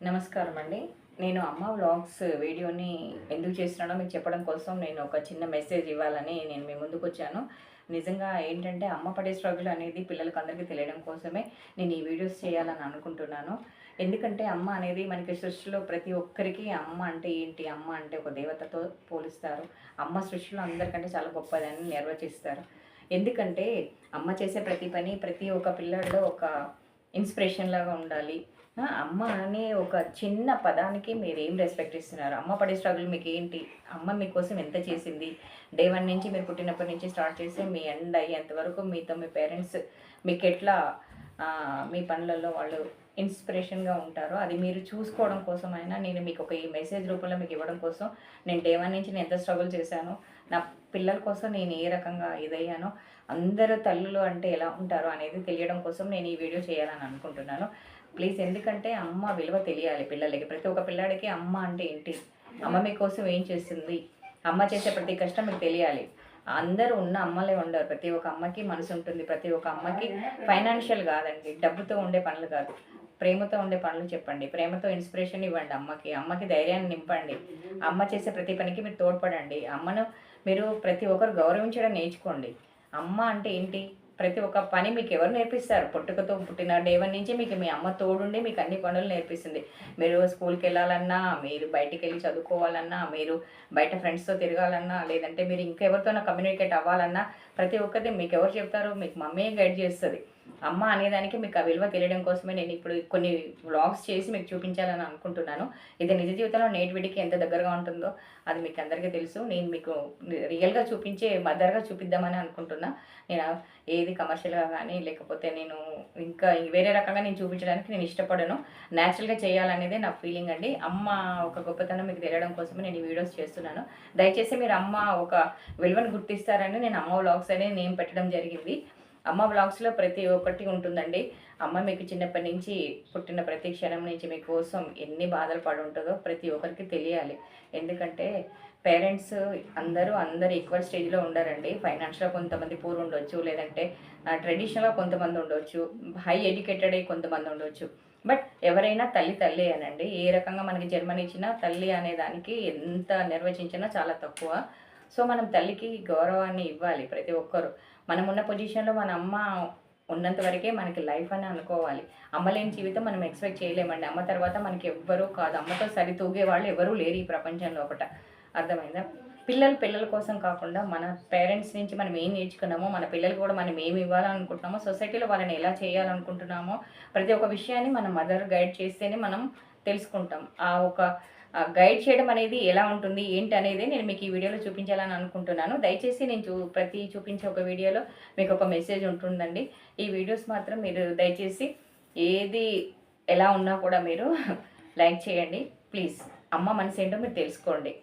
నమస్కారం అండి. నేను అమ్మ వ్లాగ్స్ వీడియోని ఎందుకు చేస్తున్నానో మీకు చెప్పడం కోసం నేను ఒక చిన్న మెసేజ్ ఇవ్వాలని నేను మీ ముందుకొచ్చాను. నిజంగా ఏంటంటే అమ్మ పడే స్ట్రగుల్ అనేది పిల్లలకి అందరికీ తెలియడం కోసమే నేను ఈ వీడియోస్ చేయాలని అనుకుంటున్నాను. ఎందుకంటే అమ్మ అనేది మనకి సృష్టిలో ప్రతి ఒక్కరికి అమ్మ అంటే ఏంటి? అమ్మ అంటే ఒక దేవతతో పోలుస్తారు. అమ్మ సృష్టిలో అందరికంటే చాలా గొప్పదని నిర్వచిస్తారు. ఎందుకంటే అమ్మ చేసే ప్రతి పని ప్రతి ఒక్క పిల్లాడిలో ఒక ఇన్స్పిరేషన్ లాగా ఉండాలి. అమ్మ అనే ఒక చిన్న పదానికి మీరేం రెస్పెక్ట్ ఇస్తున్నారు? అమ్మ పడే స్ట్రగుల్ మీకేంటి? అమ్మ మీకోసం ఎంత చేసింది? డే 1 నుంచి మీరు పుట్టినప్పటి నుంచి స్టార్ట్ చేసి మీ ఎండ్ అయ్యేంత వరకు మీతో మీ పేరెంట్స్ మీకెట్లా మీ పనులలో వాళ్ళు ఇన్స్పిరేషన్‌గా ఉంటారో అది మీరు చూసుకోవడం కోసమైనా నేను మీకు ఒక ఈ మెసేజ్ రూపంలో మీకు ఇవ్వడం కోసం నేను డే 1 నుంచి నేను ఎంత స్ట్రగుల్ చేశానో, నా పిల్లల కోసం నేను ఏ రకంగా ఇదయ్యానో, అందరు తల్లులు అంటే ఎలా ఉంటారో అనేది తెలియడం కోసం నేను ఈ వీడియో చేయాలని అనుకుంటున్నాను. ప్లీజ్ ఎందుకంటే అమ్మ విలువ తెలియాలి పిల్లలకి. ప్రతి ఒక్క పిల్లాడికి అమ్మ అంటే ఏంటి? అమ్మ మీకోసం ఏం చేస్తుంది? అమ్మ చేసే ప్రతి కష్టం మీకు తెలియాలి. అందరూ ఉన్న అమ్మలే ఉండరు. ప్రతి ఒక్క అమ్మకి మనసు ఉంటుంది. ప్రతి ఒక్క అమ్మకి ఫైనాన్షియల్ కాదండి, డబ్బుతో ఉండే పనులు కాదు. ప్రేమతో ఉండే పనులు చెప్పండి. ప్రేమతో ఇన్స్పిరేషన్ ఇవ్వండి అమ్మకి. అమ్మకి ధైర్యాన్ని నింపండి. అమ్మ చేసే ప్రతి పనికి మీరు తోడ్పడండి. అమ్మను మీరు ప్రతి ఒక్కరు గౌరవించడం నేర్చుకోండి. అమ్మ అంటే ఏంటి? ప్రతి ఒక్క పని మీకు ఎవరు నేర్పిస్తారు? పుట్టుకతో పుట్టిన డే 1 నుంచి మీకు మీ అమ్మ తోడుండి మీకు అన్ని పనులు నేర్పిస్తుంది. మీరు స్కూల్‌కి వెళ్ళాలన్నా, మీరు బయటికెళ్ళి చదువుకోవాలన్నా, మీరు బయట ఫ్రెండ్స్‌తో తిరగాలన్నా, లేదంటే మీరు ఇంకెవరితోనో కమ్యూనికేట్ అవ్వాలన్నా, ప్రతి ఒక్కటి మీకెవరు చెప్తారు? మీకు మమ్మీయే గైడ్ చేస్తది. అమ్మ అనేదానికి మీకు ఆ విలువ తెలియడం కోసమే నేను ఇప్పుడు కొన్ని వ్లాగ్స్ చేసి మీకు చూపించాలని అనుకుంటున్నాను. ఇది నిజ జీవితంలో నేటివిటీకి ఎంత దగ్గరగా ఉంటుందో అది మీకు అందరికీ తెలుసు. నేను మీకు రియల్‌గా చూపించే మదర్‌గా చూపిద్దామని అనుకుంటున్నా. నేను ఏది కమర్షియల్‌గా గానీ, లేకపోతే నేను ఇంకా వేరే రకంగా నేను చూపించడానికి నేను ఇష్టపడను. నేచురల్‌గా చేయాలనేదే నా ఫీలింగ్ అండి. అమ్మ ఒక గొప్పతనం మీకు తెలియడం కోసమే నేను ఈ వీడియోస్ చేస్తున్నాను. దయచేసి మీరు అమ్మ ఒక విలువను గుర్తిస్తారని నేను అమ్మ వ్లాగ్స్ అనే నేమ్ పెట్టడం జరిగింది. అమ్మ వ్లాగ్స్‌లో ప్రతి ఒక్కటి ఉంటుందండి. అమ్మ మీకు చిన్నప్పటి నుంచి పుట్టిన ప్రతి క్షణం నుంచి మీకోసం ఎన్ని బాధలు పడుంటదో ప్రతి ఒక్కరికి తెలియాలి. ఎందుకంటే పేరెంట్స్ అందరూ ఈక్వల్ స్టేజ్‌లో ఉండరండి. ఫైనాన్షియల్‌గా కొంతమంది పూర్ ఉండొచ్చు. లేదంటే ట్రెడిషనల్‌గా కొంతమంది ఉండొచ్చు. హై ఎడ్యుకేటెడ్ అయ్యి కొంతమంది ఉండొచ్చు. బట్ ఎవరైనా తల్లి తల్లే అనండి. ఏ రకంగా మనకి జన్మనిచ్చినా తల్లి అనే దానికి ఎంత నిర్వచించినా చాలా తక్కువ. సో, మనం తల్లికి గౌరవాన్ని ఇవ్వాలి ప్రతి ఒక్కరు. మనమున్న పొజిషన్‌లో మన అమ్మ ఉన్నంత వరకే మనకి లైఫ్ అని అనుకోవాలి. అమ్మ లేని జీవితం మనం ఎక్స్‌పెక్ట్ చేయలేమండి. అమ్మ తర్వాత మనకి ఎవ్వరు కాదు. అమ్మతో సరితూగే వాళ్ళు ఎవరు లేరు ఈ ప్రపంచం లోపట. అర్థమైందా? పిల్లల కోసం కాకుండా మన పేరెంట్స్ నుంచి మనం ఏం నేర్చుకున్నామో, మన పిల్లలకి కూడా మనం ఏమి ఇవ్వాలనుకుంటున్నామో, సొసైటీలో వాళ్ళని ఎలా చేయాలనుకుంటున్నామో, ప్రతి ఒక్క విషయాన్ని మన మదర్ గైడ్ చేస్తేనే మనం తెలుసుకుంటాం. ఆ ఒక గైడ్ చేయడం అనేది ఎలా ఉంటుంది, ఏంటి అనేది నేను మీకు ఈ వీడియోలో చూపించాలని అనుకుంటున్నాను. దయచేసి నేను చూపించే ఒక వీడియోలో మీకు ఒక మెసేజ్ ఉంటుందండి. ఈ వీడియోస్ మాత్రం మీరు దయచేసి ఏది ఎలా ఉన్నా కూడా మీరు లైక్ చేయండి ప్లీజ్. అమ్మ మనసు ఏంటో మీరు తెలుసుకోండి.